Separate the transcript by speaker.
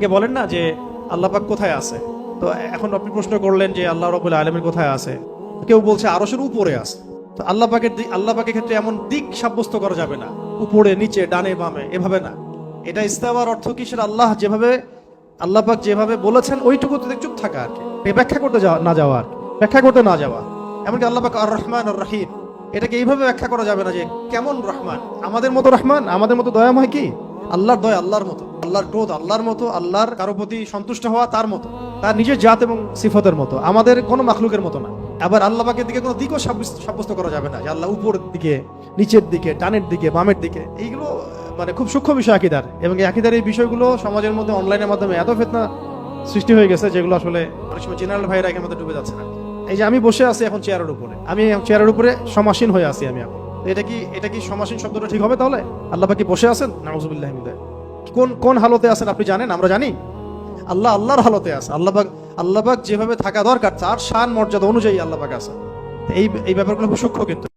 Speaker 1: কে বলেন না যে আল্লাহ পাক কোথায় আছে। তো এখন আপনি প্রশ্ন করলেন যে আল্লাহ রাব্বুল আলামিন কোথায় আছে, কেউ বলছে আরশের উপরে আছে। তো আল্লাহ পাকের ক্ষেত্রে এমন দিক সাব্যস্ত করা যাবে না, উপরে নিচে ডানে বামে, এভাবে না। এটা ইস্তাওয়ার অর্থ কি, সেটা আল্লাহ পাক যেভাবে বলেছেন ওইটুকুতে চুপ থাকা আর কি, ব্যাখ্যা করতে না যাওয়া আর কি, ব্যাখ্যা করতে না যাওয়া। এমনকি আল্লাহ পাক আর রহমান আর রহিম, এটাকে এইভাবে ব্যাখ্যা করা যাবে না যে কেমন রহমান, আমাদের মতো রহমান, আমাদের মতো দয়াময় কি? আল্লাহর দয়া আল্লাহর মতো, আল্লাহর ক্রোধ আল্লাহর মতো, আল্লাহর কারো প্রতি সন্তুষ্ট হওয়া তার মতো, তার নিজের জাত এবং সিফতের মতো, আমাদের কোনো মাখলুকের মতো না। আবার আল্লাহ পাকের দিকে কোনো দিকও সাব্যস্ত করা যাবে না যে আল্লাহ উপরের দিকে, নিচের দিকে, ডানের দিকে, বামের দিকে। এইগুলো মানে খুব সূক্ষ্ম বিষয় আকীদার, এবং এই আকীদার এই বিষয়গুলো সমাজের মধ্যে অনলাইনের মাধ্যমে এত ফিতনা সৃষ্টি হয়ে গেছে, যেগুলো আসলে অনেক সময় জেনারেল ভাইরা এর মধ্যে ডুবে যাচ্ছে না। এই যে আমি বসে আছি এখন চেয়ারের উপরে, আমি চেয়ারের উপরে সমাসীন হয়ে আছি আমি এখন। এটা কি সমাসীন শব্দটা ঠিক হবে তাহলে? আল্লাহ পাক কি বসে আছেন? নাউযুবিল্লাহি মিন যালিক। কোন হালতে আছেন আপনি জানেন? আমরা জানি। আল্লাহর হালতে আছে। আল্লাহ পাক যেভাবে থাকা দরকার তার শান মর্যাদা অনুযায়ী আল্লাহ পাক আছে। এই ব্যাপারগুলো খুব সূক্ষ্ম কিন্তু।